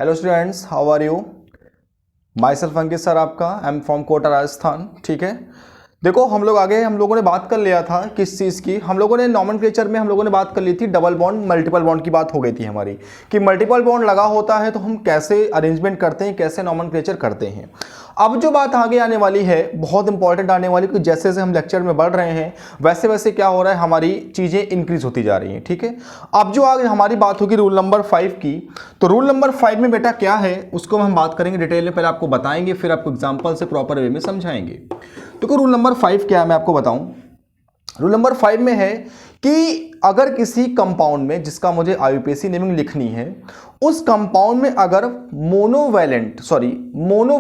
Hello students, how are you? Myself Ankit sir आपका, I am from Kota Rajasthan. ठीक है, देखो हम लोगों ने बात कर लिया था किस चीज़ की। हम लोगों ने नॉमेनक्लेचर में हम लोगों ने बात कर ली थी डबल बॉन्ड मल्टीपल बॉन्ड की बात हो गई थी हमारी, कि मल्टीपल बॉन्ड लगा होता है तो हम कैसे अरेंजमेंट करते हैं, कैसे नॉमेनक्लेचर करते हैं। अब जो बात आगे आने वाली है बहुत इंपॉर्टेंट आने वाली, कि जैसे जैसे हम लेक्चर में बढ़ रहे हैं वैसे वैसे क्या हो रहा है, हमारी चीज़ें इंक्रीज होती जा रही हैं। ठीक है, अब जो आगे हमारी बात होगी रूल नंबर 5 की, तो रूल नंबर 5 में बेटा क्या है उसको हम बात करेंगे डिटेल में। पहले आपको बताएंगे फिर आपको एग्जाम्पल से प्रॉपर वे में समझाएंगे। देखो रूल नंबर 5 क्या है मैं आपको बताऊं। रूल नंबर 5 में है कि अगर किसी कंपाउंड में, जिसका मुझे आईयूपीएसी नेमिंग लिखनी है, उस कंपाउंड में अगर मोनो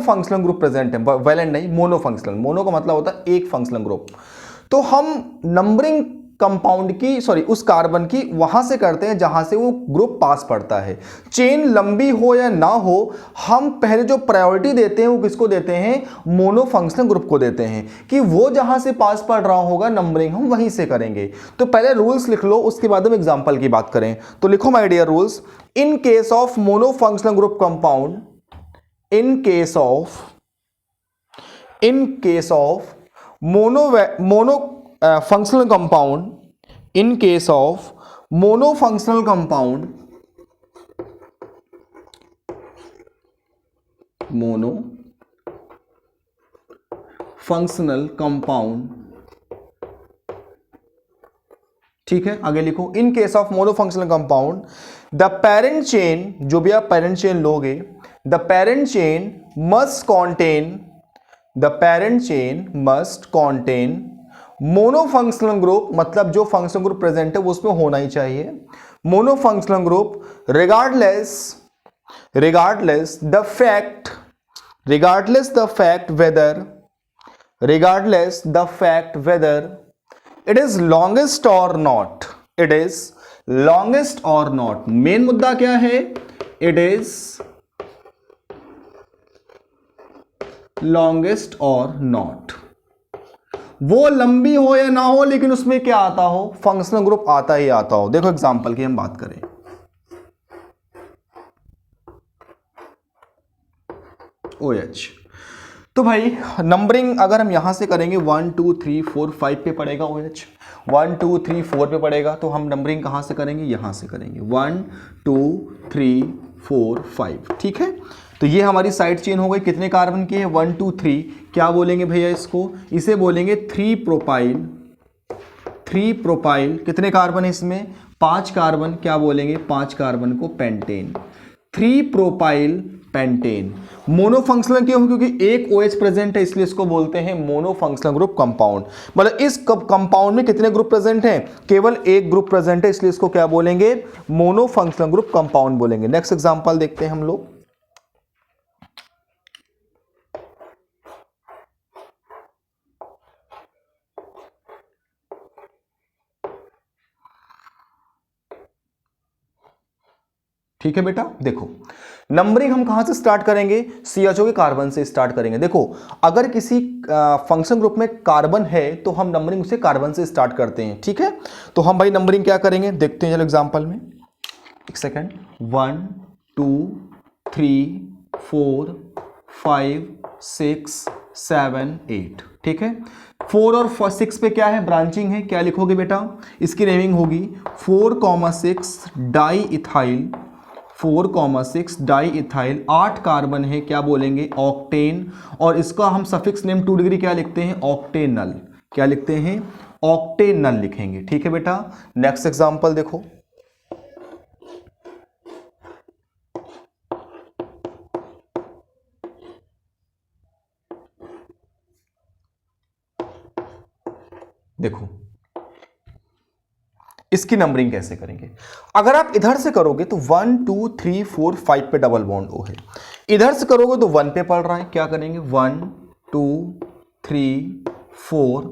फंक्शनल ग्रुप प्रेजेंट है, वैलेंट नहीं मोनो फंक्शनल, मोनो का मतलब होता है एक फंक्शनल ग्रुप, तो हम नंबरिंग कंपाउंड की उस कार्बन की वहां से करते हैं जहां से वो ग्रुप पास पड़ता है। चेन लंबी हो या ना हो, हम पहले जो प्रायोरिटी देते हैं वो किसको देते हैं? मोनो फंक्शनल ग्रुप को देते हैं, कि वो जहां से पास पड़ रहा होगा नंबरिंग हम वहीं से करेंगे। तो पहले रूल्स लिख लो, उसके बाद हम एग्जांपल की बात करें। तो लिखो my dear rules, in case of mono functional group compound, in case of mono functional compound, in case of monofunctional compound, ठीक है, आगे लिखो, in case of monofunctional compound the parent chain, जो भी आप पेरेंट चेन लोगे, the parent chain must contain monofunctional group, मतलब जो फंक्शनल ग्रुप प्रेजेंट है वो उसमें होना ही चाहिए। Monofunctional group regardless the fact whether it is longest or not, main मुद्दा क्या है? it is longest or not, वो लंबी हो या ना हो लेकिन उसमें क्या आता हो? फंक्शनल ग्रुप आता ही आता हो। देखो एग्जांपल की हम बात करें, OH, तो भाई नंबरिंग अगर हम यहां से करेंगे 1 2 3 4 5 पे पड़ेगा OH, 1 2 3 4 पे पड़ेगा, तो हम नंबरिंग कहां से करेंगे? यहां से करेंगे 1 2 3 4 5। ठीक है, तो ये हमारी साइड चेन हो गई, कितने कार्बन की है? 1 2 3। क्या बोलेंगे भैया इसको? इसे बोलेंगे 3 प्रोपाइल। कितने कार्बन है इसमें? 5 कार्बन। क्या बोलेंगे? 5 कार्बन को पेंटेन, 3 प्रोपाइल पेंटेन। मोनोफंक्शनल क्यों? क्योंकि एक OH प्रेजेंट है इसलिए इसको बोलते हैं मोनोफंक्शनल ग्रुप कंपाउंड। मतलब इस कंपाउंड में कितने ग्रुप प्रेजेंट हैं? केवल एक ग्रुप प्रेजेंट है, इसलिए इसको क्या बोलेंगे? मोनोफंक्शनल ग्रुप कंपाउंड बोलेंगे। नेक्स्ट एग्जांपल देखते हैं हम लोग। ठीक है बेटा, देखो नंबरिंग हम कहां से स्टार्ट करेंगे? CHO के कार्बन से स्टार्ट करेंगे। देखो अगर किसी फंक्शन ग्रुप में कार्बन है तो हम नंबरिंग उसे कार्बन से स्टार्ट करते हैं। ठीक है, तो हम भाई नंबरिंग क्या करेंगे देखते हैं, चलो एग्जांपल में। एक सेकेंड, 1 2 3 4 5 6 7 8। ठीक है, 4 और 6 पे क्या है? ब्रांचिंग है। क्या लिखोगे बेटा? इसकी नेमिंग होगी 4,6 di ethyl, 4,6 di ethyl. 8 carbon है, क्या बोलेंगे? ऑक्टेन। और इसका हम सफिक्स नेम 2 डिग्री क्या लिखते हैं? ऑक्टेनल। क्या लिखते हैं? ऑक्टेनल लिखेंगे। ठीक है बेटा, नेक्स्ट एग्जांपल देखो। देखो इसकी नंबरिंग कैसे करेंगे? अगर आप इधर से करोगे तो 1 2 3 4 5 पे डबल बॉन्ड O है, इधर से करोगे तो 1 पे पड़ रहा है। क्या करेंगे? 1 2 3 4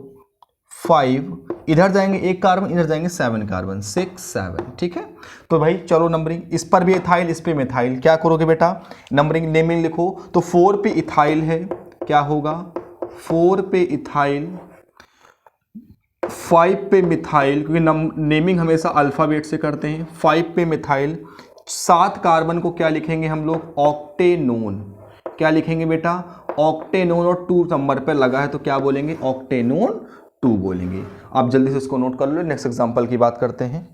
5, इधर जाएंगे 1 कार्बन, इधर जाएंगे 7 कार्बन, 6 7। ठीक है, तो भाई चलो नंबरिंग, इस पर भी इथाइल, इस पे मिथाइल। क्या करोगे बेटा? नंबरिंग नेमिंग लिखो, तो 4 पे इथाइल है, क्या होगा? 4 पे इथाइल, 5 पे मिथाइल, क्योंकि नेमिंग हमेशा अल्फाबेट से करते हैं। 5 पे मिथाइल, 7 कार्बन को क्या लिखेंगे हम लोग? ऑक्टेनोन। क्या लिखेंगे बेटा? ऑक्टेनोन। और 2 नंबर पे लगा है तो क्या बोलेंगे? ऑक्टेनोन 2 बोलेंगे। आप जल्दी से इसको नोट कर लो, नेक्स्ट एग्जांपल की बात करते हैं।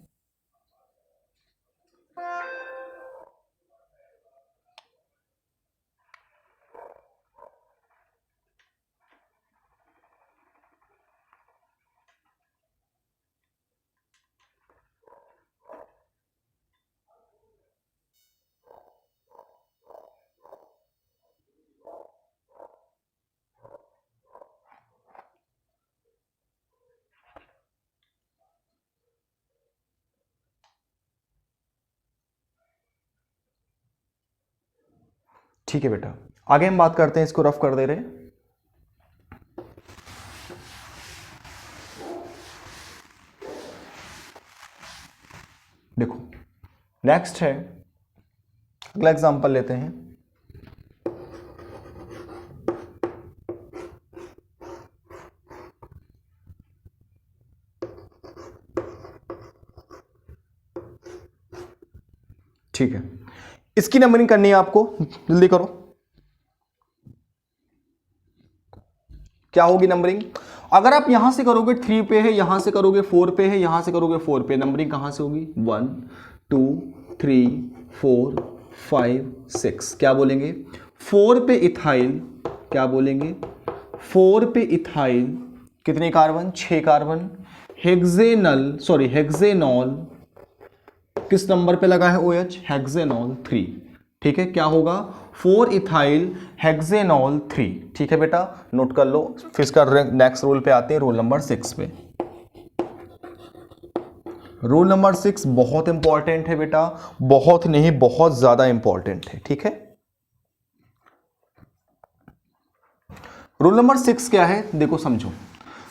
ठीक है बेटा, आगे हम बात करते हैं, इसको रफ कर दे रहे हैं। देखो नेक्स्ट है, अगला एग्जांपल लेते हैं। ठीक है, इसकी नंबरिंग करनी है आपको, जल्दी करो। क्या होगी नंबरिंग? अगर आप यहां से करोगे 3 पे है, यहां से करोगे 4 पे है, यहां से करोगे 4 पे, नंबरिंग कहां से होगी? 1 2 3 4 5 6। क्या बोलेंगे? 4 पे इथाइल, क्या बोलेंगे? 4 पे इथाइल कितने कार्बन? 6 कार्बन। हेक्सेनॉल किस नंबर पे लगा है? OH, hexanol 3। ठीक है, क्या होगा? 4 इथाइल हेक्सेनॉल 3। ठीक है बेटा, नोट कर लो। फिर इसका नेक्स्ट रूल पे आते हैं, रूल नंबर 6 पे। रूल नंबर 6 बहुत इंपॉर्टेंट है बेटा, बहुत नहीं बहुत ज्यादा इंपॉर्टेंट है। ठीक है, रूल नंबर 6 क्या है? देखो समझो,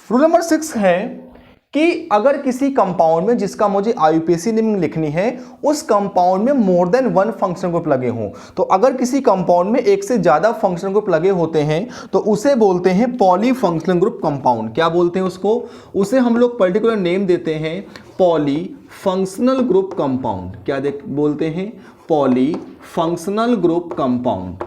रूल नंबर 6 है कि अगर किसी कंपाउंड में, जिसका मुझे आईयूपीएसी नेमिंग लिखनी है, उस कंपाउंड में मोर देन 1 फंक्शनल ग्रुप लगे हों, तो अगर किसी कंपाउंड में एक से ज्यादा फंक्शनल ग्रुप लगे होते हैं तो उसे बोलते हैं पॉली फंक्शनल ग्रुप कंपाउंड। क्या बोलते हैं उसको? उसे हम लोग पर्टिकुलर नेम देते हैं पॉली फंक्शनल ग्रुप कंपाउंड। क्या बोलते हैं? Poly functional group compound,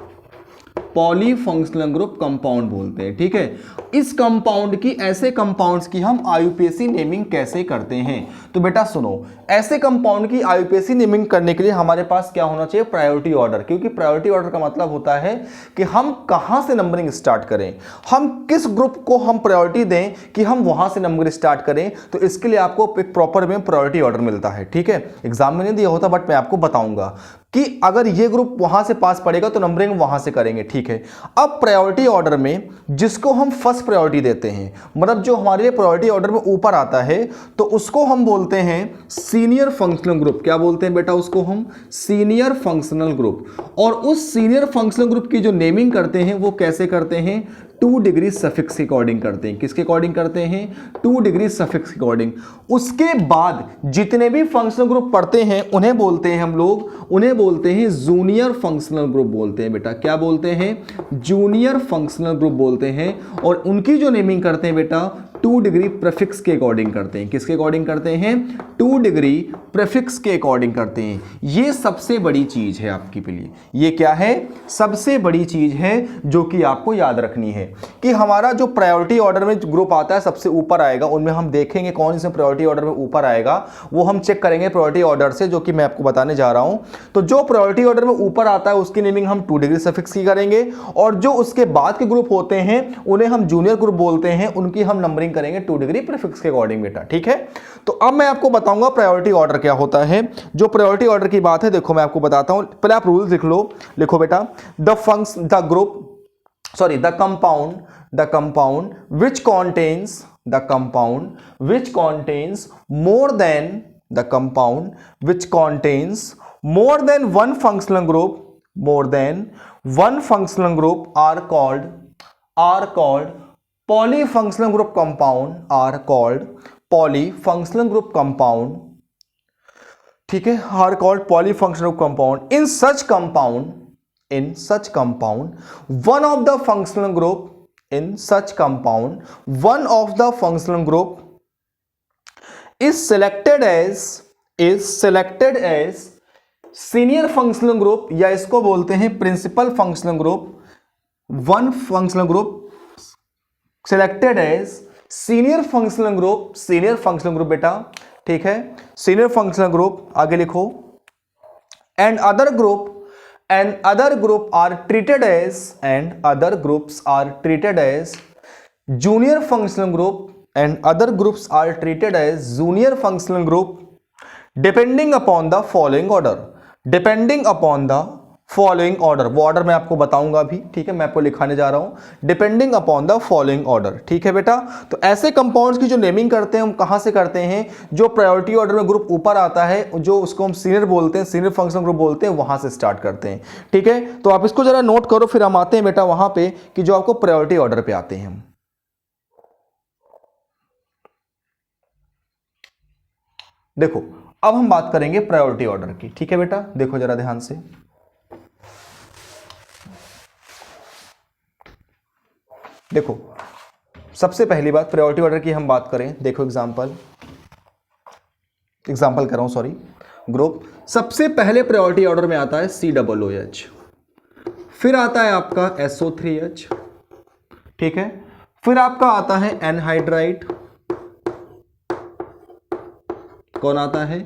poly functional group compound बोलते हैं। ठीक है, इस कंपाउंड की, ऐसे कंपाउंड्स की हम आईयूपीएसी नेमिंग कैसे करते हैं? तो बेटा सुनो, ऐसे कंपाउंड की आईयूपीएसी नेमिंग करने के लिए हमारे पास क्या होना चाहिए? Priority order. क्योंकि प्रायोरिटी ऑर्डर का मतलब होता है कि हम कहां से नंबरिंग स्टार्ट करें, हम किस ग्रुप को हम प्रायोरिटी दें कि हम वहां से नंबरिंग स्टार्ट करें। तो इसके लिए आपको एक प्रॉपर में प्रायोरिटी ऑर्डर मिलता है। ठीक है, एग्जाम में नहीं दिया होता बट मैं आपको बताऊंगा कि अगर ये ग्रुप वहां से पास पड़ेगा तो नंबरिंग वहां से करेंगे। ठीक है, अब प्रायोरिटी ऑर्डर में जिसको हम फर्स्ट प्रायोरिटी देते हैं, मतलब जो हमारे लिए प्रायोरिटी ऑर्डर में ऊपर आता है, तो उसको हम बोलते हैं सीनियर फंक्शनल ग्रुप। क्या बोलते हैं बेटा? उसको हम सीनियर फंक्शनल ग्रुप। और उस सीनियर फंक्शनल ग्रुप की जो नेमिंग करते हैं वो कैसे करते हैं? 2 डिग्री सफिक्स के अकॉर्डिंग करते हैं। किसके अकॉर्डिंग करते हैं? 2 डिग्री सफिक्स के अकॉर्डिंग। उसके बाद जितने भी फंक्शनल ग्रुप पढ़ते हैं उन्हें बोलते हैं हम लोग, उन्हें बोलते हैं जूनियर फंक्शनल ग्रुप बोलते हैं बेटा। क्या बोलते हैं? जूनियर फंक्शनल ग्रुप बोलते हैं। और उनकी जो नेमिंग करते हैं बेटा 2 डिग्री प्रीफिक्स के अकॉर्डिंग करते हैं। किसके अकॉर्डिंग करते हैं? 2 डिग्री प्रीफिक्स के अकॉर्डिंग करते हैं। ये सबसे बड़ी चीज है आपके लिए। ये क्या है? सबसे बड़ी चीज है जो कि आपको याद रखनी है कि हमारा जो प्रायोरिटी ऑर्डर में ग्रुप आता है सबसे ऊपर आएगा, उनमें हम देखेंगे कौन से प्रायोरिटी ऑर्डर में ऊपर आएगा, वो हम चेक करेंगे प्रायोरिटी ऑर्डर से, जो कि मैं आपको बताने जा रहा हूं। तो जो प्रायोरिटी ऑर्डर में ऊपर आता है उसकी नेमिंग हम 2 डिग्री सफिक्स की करेंगे, और जो उसके बाद के ग्रुप होते हैं उन्हें हम जूनियर ग्रुप बोलते हैं, उनकी हम नंबरिंग करेंगे 2 डिग्री प्रीफिक्स के अकॉर्डिंग बेटा। ठीक है, तो अब मैं आपको बताऊंगा प्रायोरिटी ऑर्डर क्या होता है। जो प्रायोरिटी ऑर्डर की बात है, देखो मैं आपको बताता हूं, पहले आप रूल्स लिख लो। लिखो बेटा, the compound which contains more than one functional group are called polyfunctional group compound. ठीक है, are called polyfunctional group compound. In such compound one of the functional group is selected as senior functional group या इसको बोलते हैं principal functional group, one functional group selected as senior functional group बेटा, ठीक है, senior functional group, आगे लिखो, and other group are treated as junior functional group and other groups are treated as junior functional group depending upon the following order, वो order मैं आपको बताऊंगा अभी, ठीक है, मैं आपको लिखाने जा रहा हूं, depending upon the following order, ठीक है बेटा। तो ऐसे कंपाउंड्स की जो नेमिंग करते हैं हम कहां से करते हैं, जो प्रायोरिटी ऑर्डर में ग्रुप ऊपर आता है, जो उसको हम सीनियर बोलते हैं, सीनियर फंक्शनल ग्रुप बोलते हैं, वहां से स्टार्ट करते हैं, ठीक है। तो आप इसको जरा नोट करो, फिर हम आते हैं बेटा वहां पे कि जो आपको प्रायोरिटी ऑर्डर पे आते हैं हम। देखो अब हम बात करेंगे प्रायोरिटी ऑर्डर की, ठीक है बेटा, देखो जरा ध्यान से। देखो सबसे पहली बात प्रायोरिटी ऑर्डर की हम बात करें, देखो एग्जांपल कर रहा हूं, सॉरी, ग्रुप सबसे पहले प्रायोरिटी ऑर्डर में आता है COOH, फिर आता है आपका SO3H, ठीक है, फिर आपका आता है एनहाइड्राइड, कौन आता है,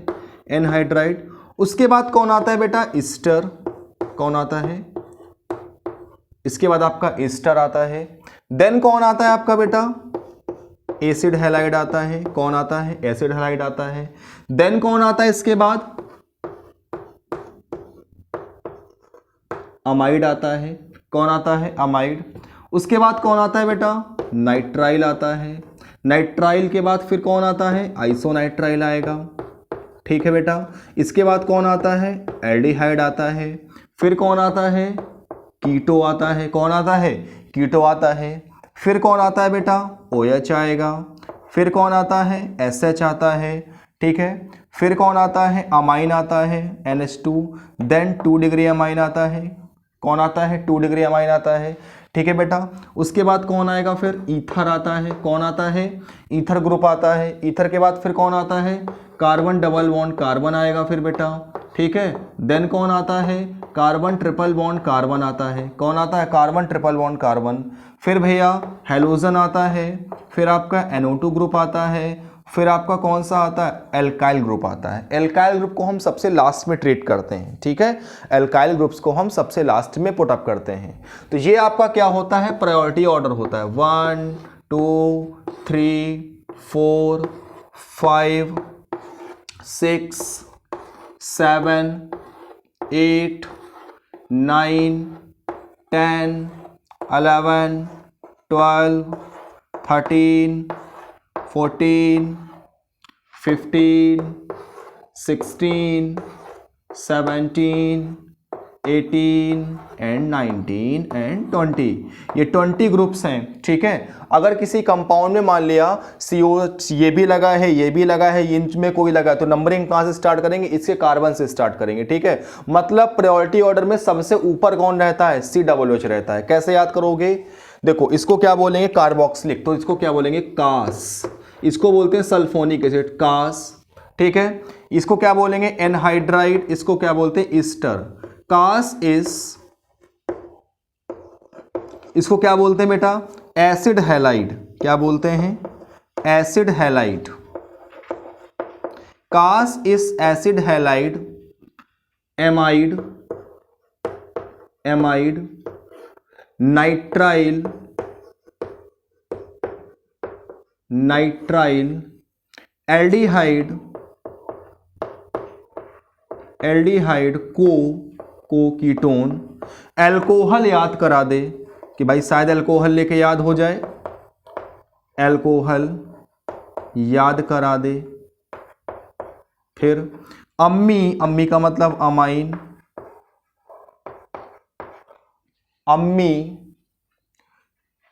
एनहाइड्राइड, उसके बाद कौन आता है बेटा, ईस्टर, कौन आता है, इसके बाद आपका ईस्टर आता है, देन कौन आता है आपका बेटा, एसिड हैलाइड आता है, कौन आता है, एसिड हैलाइड आता है, देन कौन आता है इसके बाद, अमाइड आता है, कौन आता है, अमाइड, उसके बाद कौन आता है बेटा, नाइट्राइल आता है, नाइट्राइल के बाद फिर कौन आता है, आइसोनाइट्राइल आएगा, ठीक है बेटा, इसके बाद कौन आता है, एल्डिहाइड आता है, फिर कौन आता है, कीटो आता है, कौन आता है, कीटो आता है, फिर कौन आता है बेटा, OH आएगा, फिर कौन आता है, SH आता है, ठीक है, फिर कौन आता है, अमाइन आता है, NH2, देन 2 डिग्री अमाइन आता है, कौन आता है, 2 डिग्री अमाइन आता है, ठीक है बेटा, उसके बाद कौन आएगा, फिर ईथर आता है, कौन आता है, ईथर ग्रुप आता है, ईथर के बाद फिर कौन आता है, कार्बन डबल बॉन्ड कार्बन आएगा फिर बेटा, ठीक है, देन कौन आता है, कार्बन ट्रिपल बॉन्ड कार्बन आता है, कौन आता है, कार्बन ट्रिपल बॉन्ड कार्बन, फिर भैया हेलोजन आता है, फिर आपका NO2 ग्रुप आता है, फिर आपका कौन सा आता है, एल्काइल ग्रुप आता है। एल्काइल ग्रुप को हम सबसे लास्ट में ट्रीट करते हैं, ठीक है, एल्काइल ग्रुप्स को हम सबसे लास्ट में पुट अप करते हैं। तो ये आपका क्या होता है, प्रायोरिटी ऑर्डर होता है, 1 2 3 4 5 6 7 8 9 10 11 12 13 14 15 16 17 18 एंड 19 एंड 20, ये 20 ग्रुप्स हैं, ठीक है। अगर किसी कंपाउंड में मान लिया CO ये भी लगा है, ये भी लगा है, इनमें कोई लगा है, तो नंबरिंग कहाँ से स्टार्ट करेंगे, इसके कार्बन से स्टार्ट करेंगे, ठीक है। मतलब प्रायोरिटी ऑर्डर में सबसे ऊपर कौन रहता है, COOH रहता है। कैसे याद करोगे, देखो इसको क्या बोलेंगे, कार्बोक्सिलिक, तो इसको क्या बोलेंगे, कास, इसको बोलते हैं सल्फोनिक एसिड, कास, ठीक है। इसको क्या बोलेंगे, एनहाइड्राइड, इसको क्या बोलते हैं, ईस्टर। कास इस, इसको क्या बोलते हैं बेटा, एसिड हैलाइड, क्या बोलते हैं, एसिड हैलाइड। कास इस acid halide, amide, amide, nitrile, nitrile, aldehyde, aldehyde, को कीटोन, एल्कोहल याद करा दे कि भाई शायद एल्कोहल लेके याद हो जाए, एल्कोहल याद करा दे। फिर अम्मी, अम्मी का मतलब अमाइन, अम्मी,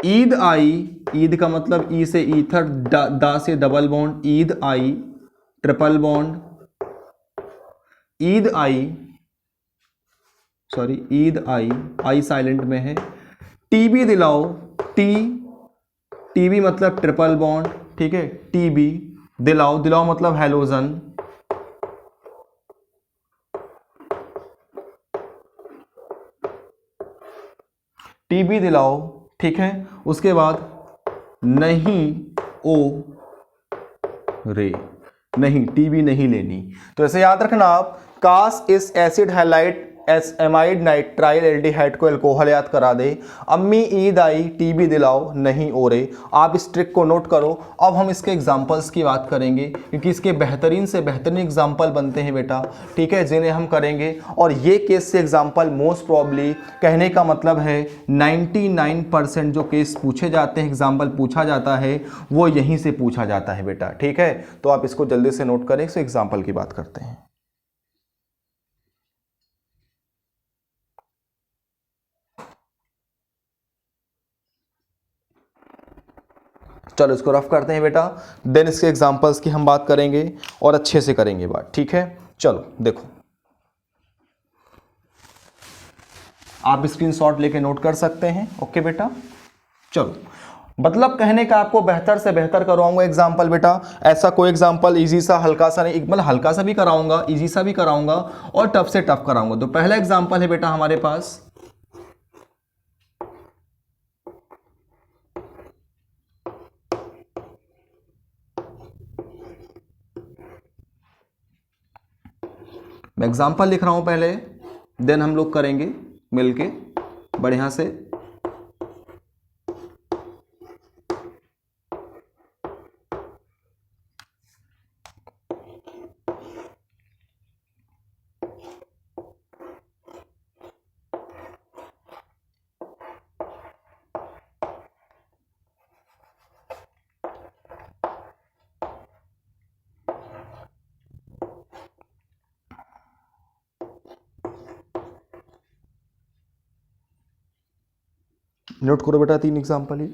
ईद आई, ईद का मतलब ई से ईथर, दा से डबल बॉन्ड, ईद आई, ट्रिपल बॉन्ड, ईद आई, सॉरी ईद आई, आई साइलेंट में है। टीबी दिलाओ, टीबी मतलब ट्रिपल बॉन्ड, ठीक है, टीबी दिलाओ, दिलाओ मतलब हेलोजन, टीबी दिलाओ, ठीक है। उसके बाद नहीं ओ रे, नहीं टीबी नहीं लेनी। तो ऐसे याद रखना आप, कास इस acid halide amide nitrile aldehyde को अल्कोहल याद करा दे, अम्मी ईद आई टीबी दिलाओ नहीं ओरे। आप इस ट्रिक को नोट करो। अब हम इसके एग्जांपल्स की बात करेंगे, क्योंकि इसके बेहतरीन से बेहतरीन एग्जांपल बनते हैं बेटा, ठीक है, जिन्हें हम करेंगे। और ये केस से एग्जांपल मोस्ट प्रॉब्ली, कहने का मतलब है 99% जो केस पूछे जाते हैं, एग्जाम्पल पूछा जाता है, वो यहीं से पूछा जाता है बेटा, ठीक है। तो आप इसको जल्दी से नोट करें। इस एग्जाम्पल की बात करते हैं। चलो इसको रफ करते हैं बेटा, देन इसके एग्जांपल्स की हम बात करेंगे और अच्छे से करेंगे बात, ठीक है। चलो देखो, आप स्क्रीनशॉट लेके नोट कर सकते हैं। ओके बेटा, चलो मतलब कहने का आपको बेहतर से बेहतर करवाऊंगा एग्जाम्पल बेटा। ऐसा कोई एग्जाम्पल इजी सा हल्का सा नहीं, मतलब हल्का सा भी कराऊंगा, इजी सा भी कराऊंगा और टफ से टफ कराऊंगा। तो पहला एग्जाम्पल है बेटा हमारे पास, मैं एग्जाम्पल लिख रहा हूं पहले, देन हम लोग करेंगे मिलके बढ़िया से। नोट करो बेटा 3 एग्जाम्पल ही।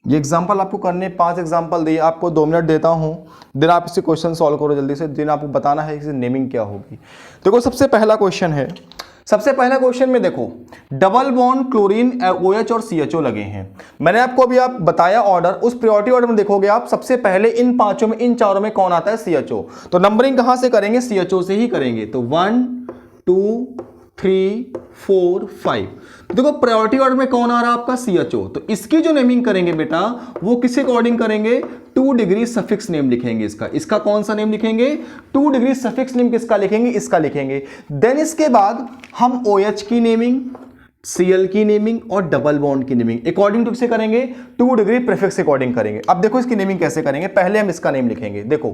ये एग्जाम्पल आपको करने 5 एग्जाम्पल दिए, आपको 2 मिनट देता हूं, देन आप इसे क्वेश्चन सॉल्व करो जल्दी से, देन आपको बताना है कि नेमिंग क्या होगी। देखो सबसे पहला क्वेश्चन है, सबसे पहला क्वेश्चन में देखो डबल बॉन्ड क्लोरीन OH और CHO लगे हैं। मैंने आपको अभी आप बताया ऑर्डर, उस प्रायोरिटी ऑर्डर में देखोगे आप सबसे पहले इन 5 में, इन 4 में कौन आता है? CHO। तो नंबरिंग कहां से करेंगे? CHO से ही करेंगे। तो 1 2 3 4 5। देखो प्रायोरिटी ऑर्डर में कौन आ रहा है आपका? CHO। तो इसकी जो नेमिंग करेंगे बेटा वो किसके अकॉर्डिंग करेंगे? 2 डिग्री सफिक्स नेम लिखेंगे इसका। इसका कौन सा नेम लिखेंगे? 2 डिग्री सफिक्स नेम किसका लिखेंगे? इसका लिखेंगे। देन इसके बाद हम OH की नेमिंग, Cl की नेमिंग और डबल बॉन्ड की नेमिंग अकॉर्डिंग टू किसे करेंगे? 2 डिग्री प्रीफिक्स अकॉर्डिंग करेंगे। अब देखो इसकी नेमिंग कैसे करेंगे, पहले हम इसका नेम लिखेंगे। देखो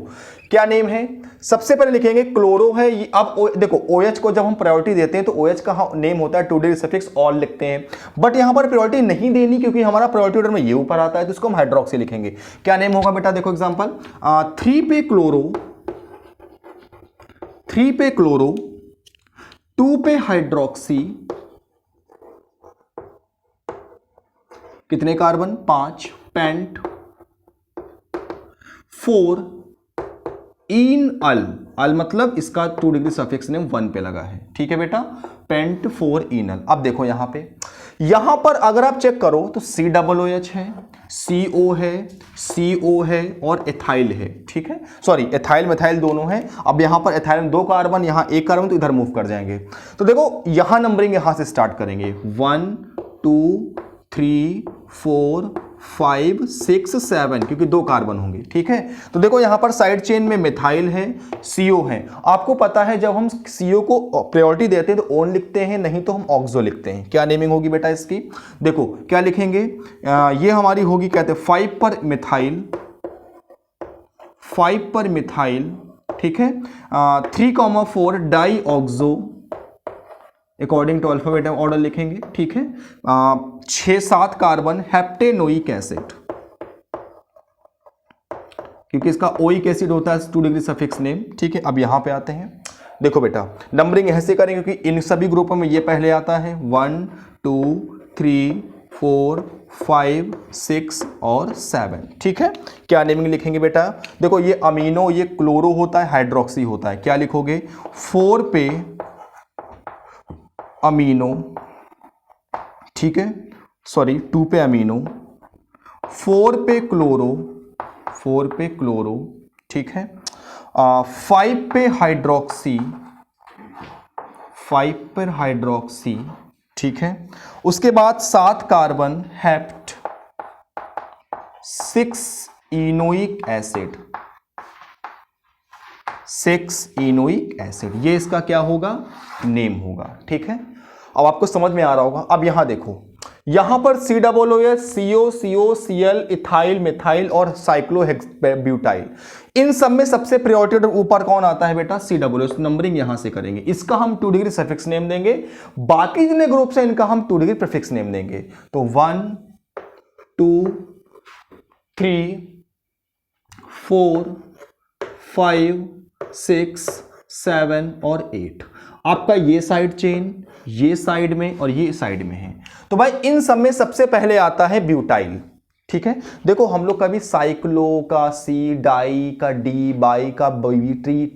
क्या नेम है, सबसे पहले लिखेंगे क्लोरो है। अब देखो OH को जब हम प्रायोरिटी देते हैं तो OH का नेम होता है 2 डिग्री सफिक्स ऑल लिखते हैं, बट यहां पर प्रायोरिटी नहीं देनी क्योंकि हमारा प्रायोरिटी ऑर्डर में ये ऊपर आता है, तो इसको हम हाइड्रोक्सी लिखेंगे। क्या नेम होगा बेटा? देखो एग्जाम्पल 3 पे क्लोरो, 3 पे क्लोरो, 2 पे हाइड्रोक्सी, कितने कार्बन? 5, पेंट, 4 इन अल, अल मतलब इसका 2 डिग्री सफिक्स नेम 1 पे लगा है, ठीक है बेटा, पेंट 4 इनल। अब देखो यहां पे, यहां पर अगर आप चेक करो तो COOH है, CO है, CO है और एथाइल है, ठीक है, सॉरी एथाइल मिथाइल दोनों है। अब यहां पर एथाइल में 2 कार्बन, यहां 1 कार्बन, तो इधर मूव कर जाएंगे। तो देखो यहां नंबरिंग यहां से स्टार्ट करेंगे 1 2 3 4 5 6 7, क्योंकि 2 कार्बन होंगे, ठीक है। तो देखो यहां पर साइड चेन में मिथाइल है, CO है। आपको पता है जब हम CO को प्रायोरिटी देते हैं तो ओन लिखते हैं, नहीं तो हम ऑक्सो लिखते हैं। क्या नेमिंग होगी बेटा इसकी? देखो क्या लिखेंगे, ये हमारी होगी, कहते हैं 5 पर मिथाइल, 5 पर मिथाइल, ठीक है। 3,4 di oxo, according to alphabet order लिखेंगे, ठीक है। 6-7 कार्बन हेप्टेनोइक एसिड, क्योंकि इसका ओइक एसिड होता है 2 डिग्री सफिक्स नेम, ठीक है। अब यहां पे आते हैं, देखो बेटा नंबरिंग ऐसे करेंगे क्योंकि इन सभी ग्रुपों में ये पहले आता है 1 2 3 4 5 6 और 7, ठीक है। क्या नेमिंग लिखेंगे बेटा? देखो ये अमीनो, ये क्लोरो होता है, हाइड्रोक्सी होता है। क्या लिखोगे? 4 पे अमीनो, ठीक है, सॉरी 2 पे अमीनो, 4 पे क्लोरो, 4 पे क्लोरो, ठीक है। 5 पे हाइड्रोक्सी, 5 पर हाइड्रोक्सी, ठीक है। उसके बाद 7 कार्बन हेप्ट, 6 इनोइक एसिड, 6 इनोइक एसिड, ये इसका क्या होगा? नेम होगा, ठीक है। अब आपको समझ में आ रहा होगा। अब यहां देखो, यहां पर COOS, CO, CO, Cl, ethyl, methyl और साइक्लोब्यूटाइल, इन सब में सबसे प्रायोरिटी ऊपर कौन आता है बेटा? COOS। नंबरिंग यहां से करेंगे, इसका हम 2 डिग्री सफिक्स नेम देंगे, बाकी जितने ग्रुप्स हैं इनका हम 2 डिग्री प्रीफिक्स नेम देंगे। तो 1 2 3 4 5 6 7 और 8, आपका ये साइड चेन, ये साइड में और ये साइड में है। तो भाई इन सब में सबसे पहले आता है ब्यूटाइल, ठीक है। देखो हम लोग कभी साइक्लो का C, डाई का D, बाई का B,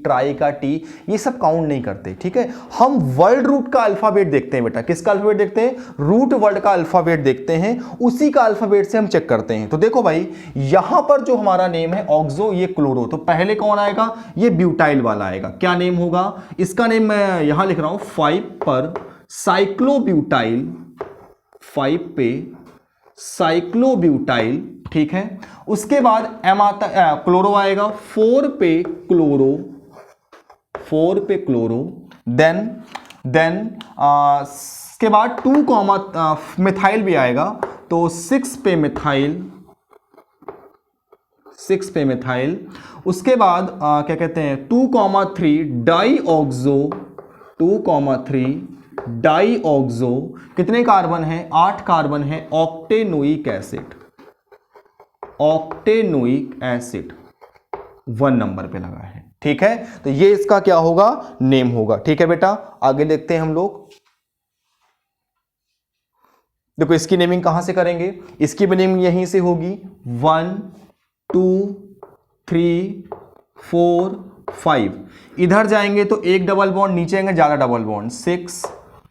ट्राई का T, ये सब काउंट नहीं करते, ठीक है। हम वर्ड रूट का अल्फाबेट देखते हैं बेटा। किसका अल्फाबेट देखते हैं? रूट वर्ड का अल्फाबेट देखते हैं, उसी का अल्फाबेट से हम चेक करते हैं। तो देखो भाई यहां पर जो हमारा नेम है ऑक्सो, ये क्लोरो, तो पहले कौन आएगा? ये ब्यूटाइल वाला आएगा। क्या नेम होगा इसका? नेम मैं यहां लिख रहा हूं 5 पर साइक्लोब्यूटाइल, 5 पे साइक्लोब्यूटाइल, ठीक है। उसके बाद एम आता, क्लोरो आएगा, 4 पे क्लोरो, 4 पे क्लोरो, देन इसके बाद 2, मिथाइल भी आएगा, तो 6 पे मिथाइल, 6 पे मिथाइल। उसके बाद क्या कहते हैं 2,3 डाई ऑक्सो, 2,3 डाई ऑक्सो, कितने कार्बन है? 8 कार्बन है, ऑक्टेनोइक एसिड, ऑक्टेनोइक एसिड 1 नंबर पे लगा है, ठीक है। तो ये इसका क्या होगा? नेम होगा, ठीक है बेटा। आगे देखते हैं हम लोग। देखो इसकी नेमिंग कहां से करेंगे? इसकी भी नेमिंग यहीं से होगी, 1 2 3 4 5, इधर जाएंगे तो एक डबल बॉन्ड, नीचे आएंगे ज्यादा डबल बॉन्ड, 6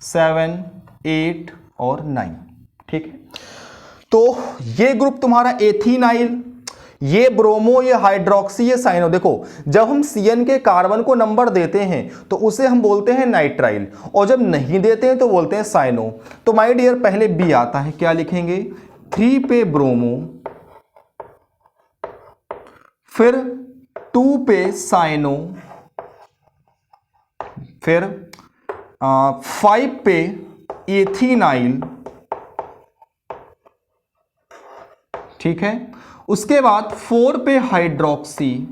7 8 और 9, ठीक है। तो ये ग्रुप तुम्हारा एथिनाइल, ये ब्रोमो, ये हाइड्रोक्सी, ये साइनो। देखो जब हम CN के कार्बन को नंबर देते हैं तो उसे हम बोलते हैं नाइट्राइल, और जब नहीं देते हैं तो बोलते हैं साइनो। तो माय डियर पहले B आता है, क्या लिखेंगे? 3 पे ब्रोमो, फिर 2 पे साइनो, फिर 5 पे एथिनाइल, ठीक है। उसके बाद 4 पे हाइड्रोक्सी,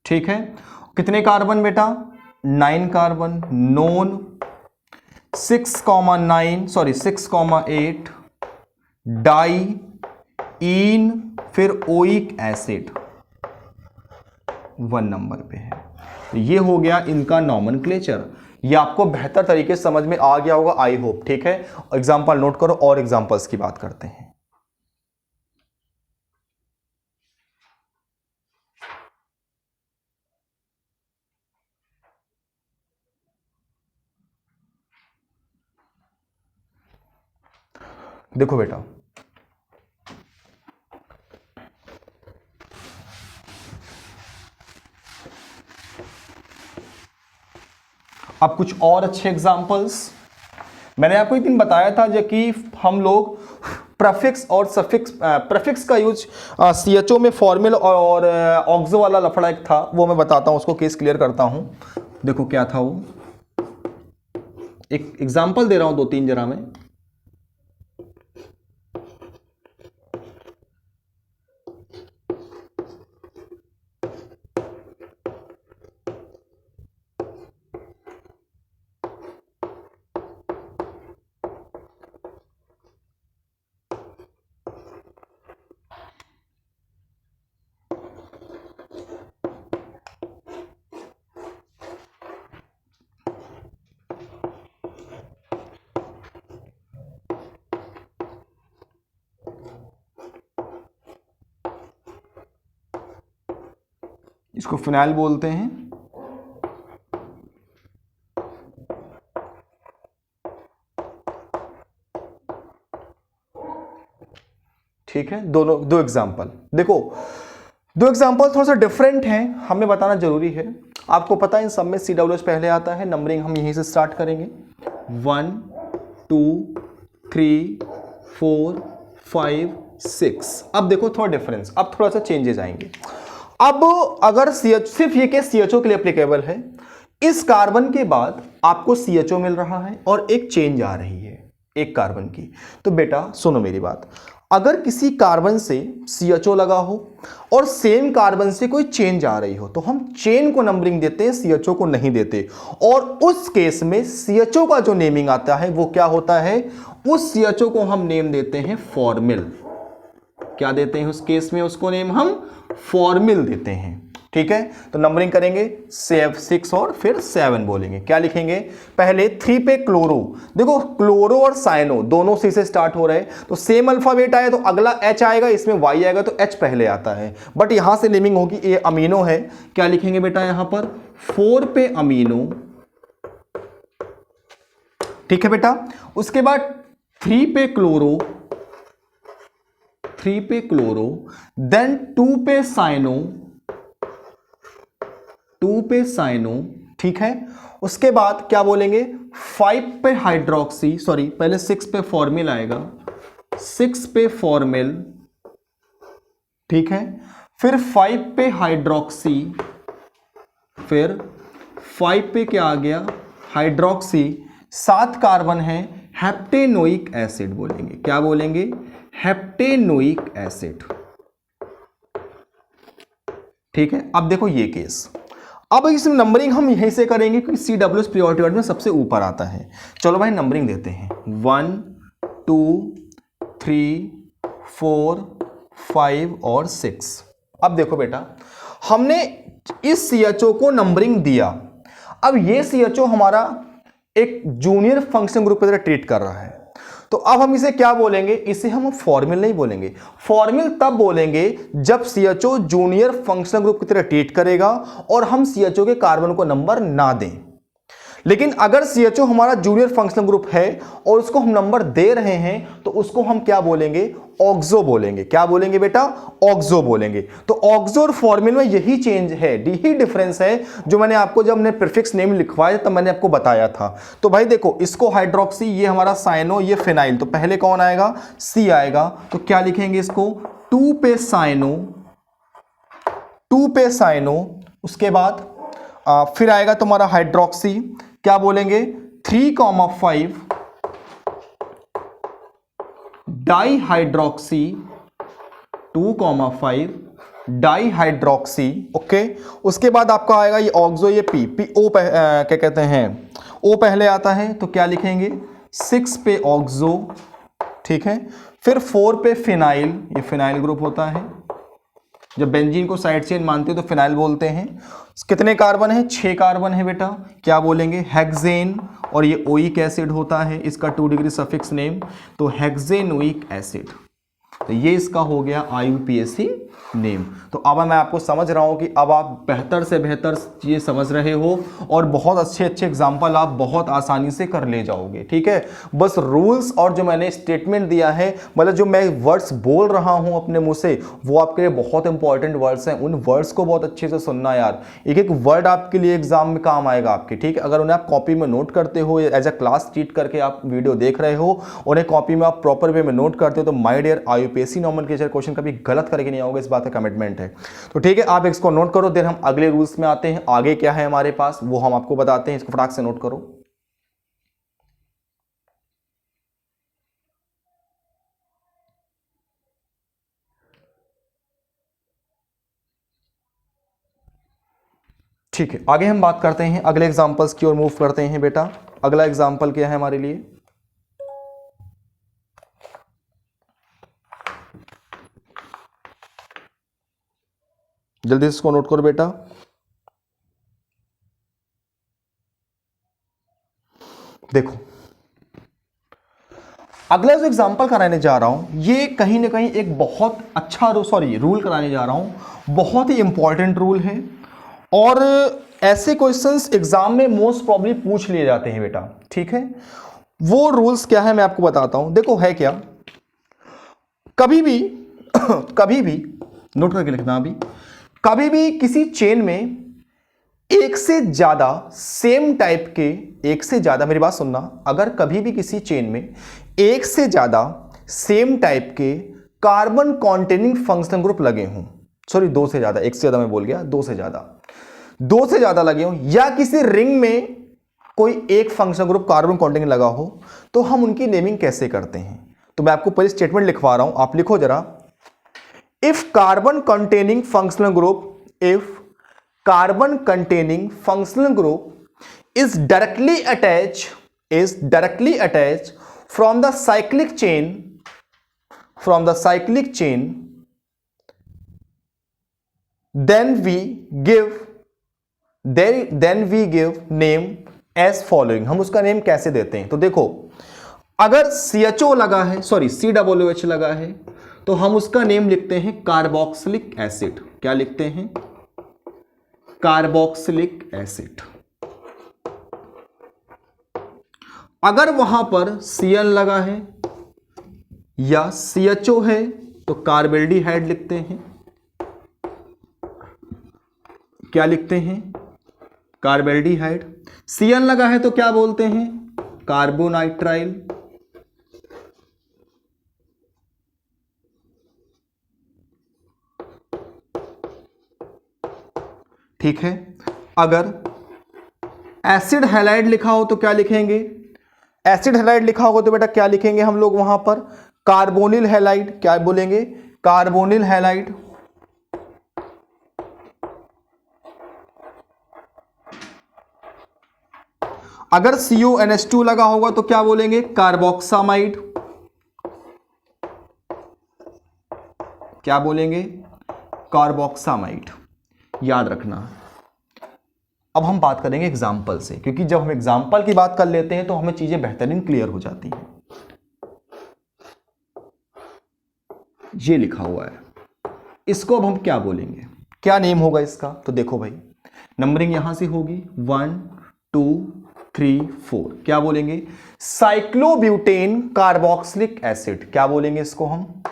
ठीक है। कितने कार्बन बेटा? 9 कार्बन, नोन 6,8 डाई इन, फिर ओइक एसिड 1 नंबर पे है। तो ये हो गया इनका नॉमेनक्लेचर। ये आपको बेहतर तरीके से समझ में आ गया होगा, आई होप, ठीक है। एग्जांपल नोट करो और एग्जांपल्स की बात करते हैं। देखो बेटा अब कुछ और अच्छे एग्जांपल्स। मैंने आपको एक दिन बताया था जो कि हम लोग प्रेफिक्स और सफिक्स, प्रेफिक्स का यूज सीएचओ में फॉर्मल और ऑक्सो वाला लफड़ा एक था, वो मैं बताता हूं, उसको केस क्लियर करता हूं। देखो क्या था वो, एक एग्जांपल दे रहा हूं 2-3 जरा मैं। इसको फिनाइल बोलते हैं। ठीक है, दोनों दो एग्जांपल देखो, दो एग्जांपल थोड़ा सा डिफरेंट हैं, हमें बताना जरूरी है। आपको पता है इन सब में CWH पहले आता है, नंबरिंग हम यहीं से स्टार्ट करेंगे, 1 2 3 4 5 6। अब देखो थोड़ा डिफरेंस, अब थोड़ा सा चेंजेस आएंगे। अब अगर सिर्फ ये केस CHO के लिए एप्लीकेबल है, इस कार्बन के बाद आपको CHO मिल रहा है और एक चेंज आ रही है एक कार्बन की, तो बेटा सुनो मेरी बात, अगर किसी कार्बन से CHO लगा हो और सेम कार्बन से कोई चेंज आ रही हो, तो हम चेन को नंबरिंग देते हैं, CHO को नहीं देते। और उस केस में CHO का जो नेमिंग आता है वो क्या होता है, उस CHO को हम नेम देते हैं फॉर्मिल। क्या देते हैं उस केस में, उसको नेम हम फॉर्मिल देते हैं। ठीक है, तो नंबरिंग करेंगे 6 और फिर 7 बोलेंगे। क्या लिखेंगे, पहले 3 पे क्लोरो, देखो क्लोरो और साइनो दोनों C से स्टार्ट हो रहे हैं, तो सेम अल्फाबेट आए तो अगला H आएगा, इसमें Y आएगा तो H पहले आता है, बट यहां से नेमिंग होगी, ये अमीनो है। क्या लिखेंगे बेटा यहां पर, 4 पे अमीनो। ठीक है बेटा, उसके बाद 3 पे क्लोरो, 3 पे क्लोरो, देन 2 पे साइनो, 2 पे साइनो। ठीक है, उसके बाद क्या बोलेंगे, 5 पे हाइड्रोक्सी, सॉरी पहले 6 पे फॉर्मिल आएगा, 6 पे फॉर्मिल। ठीक है, फिर 5 पे हाइड्रोक्सी, फिर 5 पे क्या आ गया, हाइड्रोक्सी, 7 कार्बन है, हेप्टेनोइक एसिड बोलेंगे। क्या बोलेंगे, हेप्टेनोइक एसिड। ठीक है, अब देखो ये केस, अब इस नंबरिंग हम यहीं से करेंगे क्योंकि CWH प्रायोरिटी ऑर्डर में सबसे ऊपर आता है। चलो भाई नंबरिंग देते हैं, 1 2 3 4 5 और 6। अब देखो बेटा, हमने इस CHO को नंबरिंग दिया, अब ये CHO हमारा एक जूनियर फंक्शन ग्रुप की तरह ट्रीट कर रहा है, तो अब हम इसे क्या बोलेंगे, इसे हम फॉर्मिल नहीं बोलेंगे। फॉर्मिल तब बोलेंगे जब CHO जूनियर फंक्शनल ग्रुप की तरह ट्रीट करेगा और हम CHO के कार्बन को नंबर ना दें। लेकिन अगर CHO हमारा जूनियर फंक्शनल ग्रुप है और उसको हम नंबर दे रहे हैं, तो उसको हम क्या बोलेंगे, ऑक्सो बोलेंगे। क्या बोलेंगे बेटा, ऑक्सो बोलेंगे। तो ऑक्सो और फॉर्मिल में यही चेंज है, यही डिफरेंस है जो मैंने आपको जब हमने प्रीफिक्स नेम लिखवाया तब मैंने आपको बताया था। तो भाई देखो, इसको हाइड्रोक्सी, ये हमारा साइनो, ये फिनाइल, तो पहले कौन आएगा, C आएगा। तो क्या लिखेंगे इसको, 2 पे साइनो, 2 पे साइनो। उसके बाद फिर आएगा तुम्हारा हाइड्रोक्सी, क्या बोलेंगे, 3,5 di hydroxy, 2,5 di hydroxy. Okay, उसके बाद आपका आएगा ये ऑक्सो, ये पी ओ क्या कहते हैं, ओ पहले आता है, तो क्या लिखेंगे, 6 पे ऑक्सो। ठीक है, फिर 4 पे फिनाइल, ये फिनाइल ग्रुप होता है, जब बेंजीन को साइड चेन मानते हैं तो फिनाइल बोलते हैं। कितने कार्बन है, 6 कार्बन है बेटा। क्या बोलेंगे, हेक्सेन, और ये ओइक एसिड होता है, इसका 2 डिग्री सफिक्स नेम, तो हेक्सेनोइक एसिड। तो ये इसका हो गया IUPAC नेम। तो अब मैं आपको समझ रहा हूं कि अब आप बेहतर से बेहतर चीज़ें समझ रहे हो और बहुत अच्छे अच्छे एग्जाम्पल आप बहुत आसानी से कर ले जाओगे। ठीक है, बस रूल्स और जो मैंने स्टेटमेंट दिया है, मतलब जो मैं वर्ड्स बोल रहा हूं अपने मुंह से, वो आपके लिए बहुत इंपॉर्टेंट वर्ड्स हैं। उन वर्ड्स को बहुत अच्छे से सुनना यार, एक एक वर्ड आपके लिए एग्जाम में काम आएगा आपके। ठीक है, अगर उन्हें आप कॉपी में नोट करते हो, एज अ क्लास ट्रीट करके आप वीडियो देख रहे हो, उन्हें कॉपी में आप प्रॉपर वे में नोट करते हो, तो my dear IUPAC nomenclature question कभी गलत करके नहीं आओगे, इस बात का कमिटमेंट है। तो ठीक है, आप इसको नोट करो, देन हम अगले रूल्स में आते हैं। आगे क्या है हमारे पास वो हम आपको बताते हैं, इसको फटाक से नोट करो। ठीक है, आगे हम बात करते हैं, अगले एग्जांपल्स की ओर मूव करते हैं बेटा। अगला एग्जांपल क्या है हमारे लिए? जल्दी से इसको नोट करो बेटा। देखो, अगला जो एग्जांपल कराने जा रहा हूं, ये कहीं ना कहीं एक बहुत अच्छा रूल कराने जा रहा हूं, बहुत ही इंपॉर्टेंट रूल है और ऐसे क्वेश्चंस एग्जाम में मोस्ट प्रॉब्ली पूछ लिए जाते हैं बेटा। ठीक है, वो रूल्स क्या है मैं आपको बताता हूं। देखो है क्या, कभी भी कभी भी नोट करके लिखना, अभी कभी भी किसी चेन में एक से ज्यादा सेम टाइप के, एक से ज्यादा, मेरी बात सुनना, अगर कभी भी किसी चेन में एक से ज्यादा सेम टाइप के कार्बन कॉन्टेनिंग फंक्शनल ग्रुप लगे हों, सॉरी दो से ज्यादा, एक से ज्यादा मैं बोल गया, दो से ज्यादा लगे हों, या किसी रिंग में कोई एक फंक्शनल ग्रुप कार्बन कॉन्टेनिंग लगा हो, तो हम उनकी नेमिंग कैसे करते हैं? तो मैं आपको पहले स्टेटमेंट लिखवा रहा हूं, आप लिखो जरा। If carbon containing functional group, if carbon containing functional group is directly attached from the cyclic chain, then we give name as following। हम उसका नेम कैसे देते हैं? तो देखो, अगर CHO लगा है, सॉरी COOH लगा है, तो हम उसका नेम लिखते हैं कार्बोक्सिलिक एसिड। क्या लिखते हैं? Carboxylic acid. अगर वहां पर Cl लगा है या CHO है तो कार्बेल्डिहाइड लिखते हैं। क्या लिखते हैं? कार्बेल्डिहाइड। Cl लगा है तो क्या बोलते हैं? कार्बोनाइट्राइल। ठीक है, अगर एसिड हैलाइड लिखा हो तो क्या लिखेंगे? एसिड हैलाइड लिखा होगा तो बेटा क्या लिखेंगे हम लोग वहां पर? Carbonyl halide. क्या बोलेंगे? Carbonyl halide. अगर CuNH2 लगा होगा तो क्या बोलेंगे? कार्बोक्सामाइड। क्या बोलेंगे? कार्बोक्सामाइड। याद रखना। अब हम बात करेंगे एग्जाम्पल से, क्योंकि जब हम एग्जाम्पल की बात कर लेते हैं तो हमें चीजें बेहतरीन क्लियर हो जाती हैं। ये लिखा हुआ है, इसको अब हम क्या बोलेंगे? क्या नेम होगा इसका? तो देखो भाई, नंबरिंग यहां से होगी 1 2 3 4। क्या बोलेंगे? Cyclobutane carboxylic acid. क्या बोलेंगे इसको हम?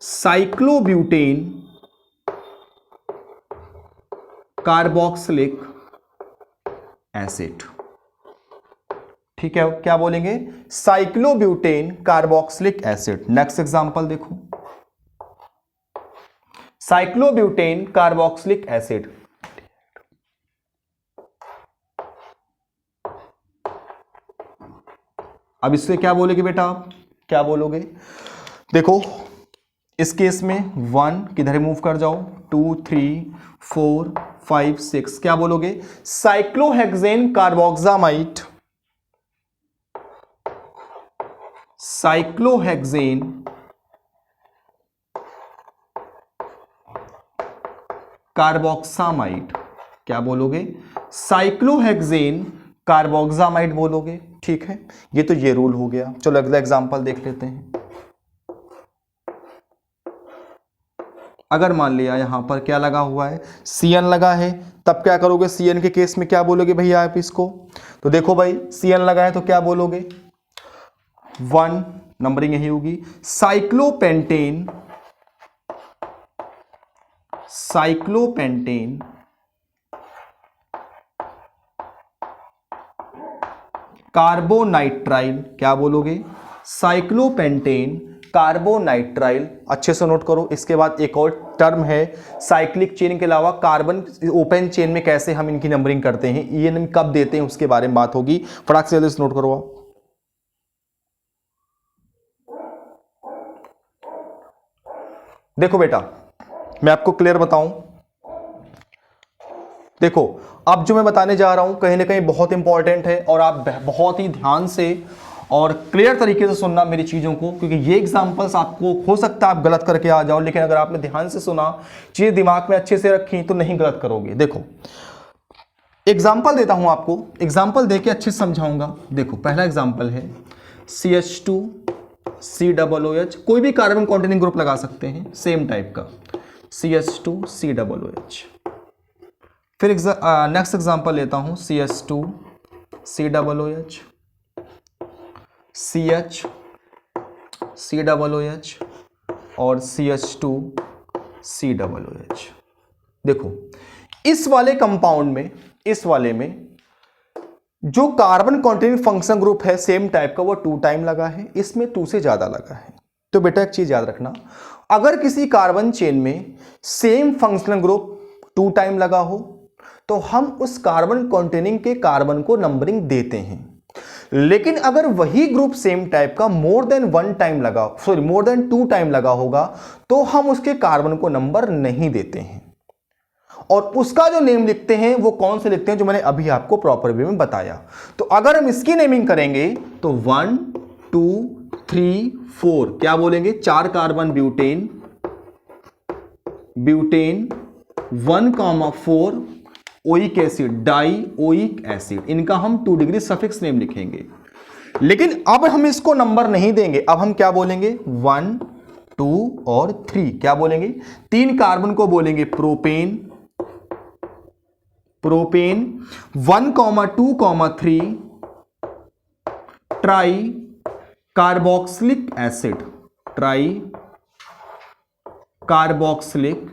Cyclobutane carboxylic acid. ठीक है, क्या बोलेंगे? Cyclobutane carboxylic acid. Next example देखो, साइक्लोब्यूटेन कार्बोक्सिलिक एसिड। अब इससे क्या बोलोगे बेटा आप? क्या बोलोगे? देखो, इस केस में 1 किधर मूव कर जाओ, 2 3 4 5 6। क्या बोलोगे? Cyclohexane carboxamide. Cyclohexane carboxamide. क्या बोलोगे? साइक्लोहेक्सेन कार्बोक्सामाइड बोलोगे। ठीक है, ये तो ये रूल हो गया। चलो अगला एग्जांपल देख लेते हैं। अगर मान लिया यहां पर क्या लगा हुआ है, Cn लगा है, तब क्या करोगे, Cn के केस में क्या बोलोगे भैया आप इसको, तो देखो भाई Cn लगा है तो क्या बोलोगे, 1 नंबरिंग यही होगी। साइक्लोपेंटेन, साइक्लोपेंटेन कार्बोनाइट्राइल, क्या बोलोगे, साइक्लोपेंटेन कार्बोनाइट्राइल। अच्छे से नोट करो। इसके बाद एक और टर्म है साइक्लिक चेन के अलावा कार्बन ओपन चेन में कैसे हम इनकी नंबरिंग करते हैं, ये हम कब देते हैं उसके बारे में बात होगी। फटाक से जल्दी से नोट करो आप। देखो बेटा मैं आपको क्लियर बताऊं, देखो अब जो मैं बताने जा रहा हूं कहीं ना कहीं बहुत इंपॉर्टेंट है और आप बहुत ही ध्यान से और क्लियर तरीके से सुनना मेरी चीजों को, क्योंकि ये एग्जांपल्स आपको हो सकता है आप गलत करके आ जाओ, लेकिन अगर आपने ध्यान से सुना, चीजें दिमाग में अच्छे से रखी तो नहीं गलत करोगे। देखो एग्जाम्पल देता हूं आपको, एग्जाम्पल देके अच्छे से समझाऊंगा। देखो पहला एग्जाम्पल है CH2 COOH, कोई भी कार्बन कॉन्टेनिंग ग्रुप लगा सकते हैं सेम टाइप का, CH2 COOH। फिर नेक्स्ट एग्जांपल लेता हूं CH2 COOH, CH COOH और CH2 COOH। देखो इस वाले कंपाउंड में, इस वाले में जो कार्बन कॉन्टेनिंग फंक्शन ग्रुप है सेम टाइप का वो 2 टाइम लगा है, इसमें 2 से ज्यादा लगा है। तो बेटा एक चीज याद रखना, अगर किसी कार्बन चेन में सेम फंक्शनल ग्रुप 2 टाइम लगा हो तो हम उस कार्बन कॉन्टेनिंग के कार्बन को नंबरिंग देते हैं, लेकिन अगर वही ग्रुप सेम टाइप का मोर देन 1 टाइम लगा, सॉरी मोर देन 2 टाइम लगा होगा तो हम उसके कार्बन को नंबर नहीं देते हैं। और उसका जो नेम लिखते हैं वो कौन से लिखते हैं, जो मैंने अभी आपको प्रॉपर वे में बताया। तो अगर हम इसकी नेमिंग करेंगे तो 1 2 3 4 क्या बोलेंगे, 4 carbon butane, butane 1,4 oic acid, die oic acid, इनका हम 2 डिग्री सफिक्स नेम लिखेंगे। लेकिन अब हम इसको नंबर नहीं देंगे, अब हम क्या बोलेंगे 1 2 और 3 क्या बोलेंगे, 3 कार्बन को बोलेंगे propane, propane 1,2,3 try carboxylic acid, try carboxylic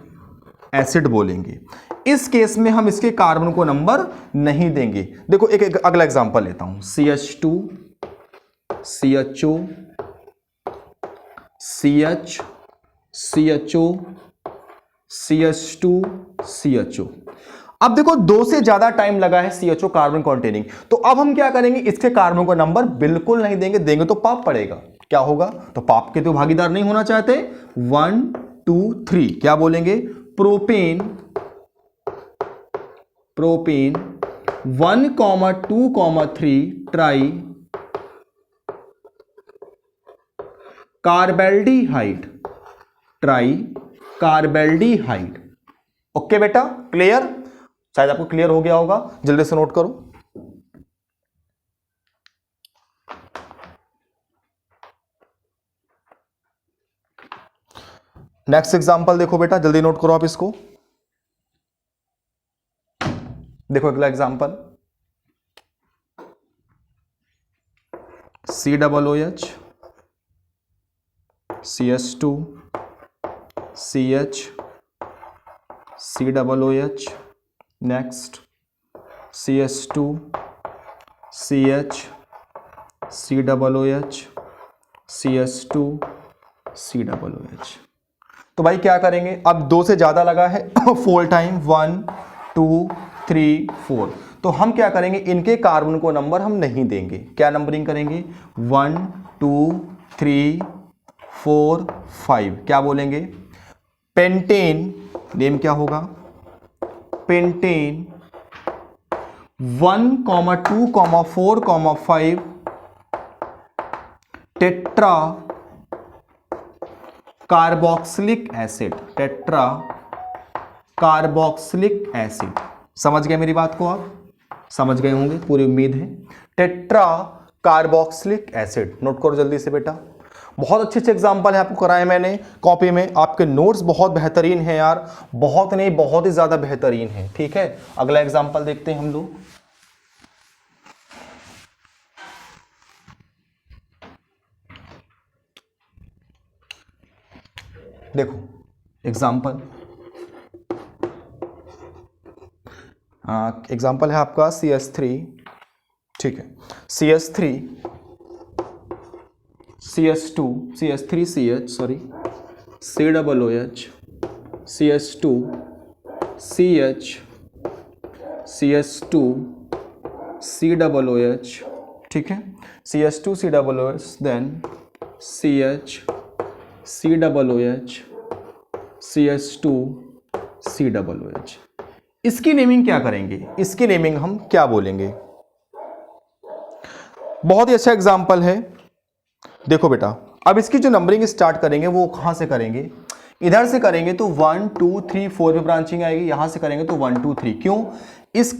acid बोलेंगे। इस केस में हम इसके कार्बन को नंबर नहीं देंगे। देखो एक अगला एग्जांपल लेता हूं, CH2 CHO CH CHO CH2 CHO। अब देखो 2 से ज्यादा टाइम लगा है CHO कार्बन कॉन्टेनिंग, तो अब हम क्या करेंगे, इसके कार्बन को नंबर बिल्कुल नहीं देंगे, देंगे तो पाप पड़ेगा। क्या होगा, तो पाप के तो भागीदार नहीं होना चाहते। 1 2 3 क्या बोलेंगे, propane, propane 1,2,3 try carbaldehyde, try carbaldehyde. Okay बेटा क्लियर, शायद आपको क्लियर हो गया होगा, जल्दी से नोट करो। नेक्स्ट एग्जांपल देखो बेटा, जल्दी नोट करो आप इसको। देखो अगला example COOH CH2 CH COOH, next CH2 CH COOH CH2 COOH। तो भाई क्या करेंगे, अब 2 से ज्यादा लगा है 4 टाइम, 1 2 3 4, तो हम क्या करेंगे, इनके कार्बन को नंबर हम नहीं देंगे। क्या नंबरिंग करेंगे, 1 2 3 4 5 क्या बोलेंगे, पेंटेन, नेम क्या होगा, pentane 1,2,4,5 tetra carboxylic acid, tetra carboxylic acid. समझ गए मेरी बात को, आप समझ गए होंगे, पूरी उम्मीद है। टेट्रा कार्बोक्सिलिक एसिड नोट करो जल्दी से बेटा। बहुत अच्छे अच्छे एग्जाम्पल है आपको कराए मैंने कॉपी में, आपके नोट्स बहुत बेहतरीन हैं यार, बहुत नहीं बहुत ही ज्यादा बेहतरीन है। ठीक है, अगला एग्जाम्पल देखते हैं हम लोग। देखो एग्जाम्पल एग्जाम्पल है आपका CH3, ठीक है, CH3 CH2 CH3CH sorry COOH CH2 CH CH2 COOH, ठीक है, CH2 COOH then CH COOH CH2 COOH। इसकी नेमिंग क्या करेंगे, इसकी नेमिंग हम क्या बोलेंगे? बहुत ही अच्छा एग्जाम्पल है। देखो बेटा, अब इसकी जो नंबरिंग स्टार्ट करेंगे वो कहां से करेंगे? इधर से करेंगे तो 1 2 3 4 पे ब्रांचिंग आएगी, यहां से करेंगे तो 1 2 3। क्यों? इस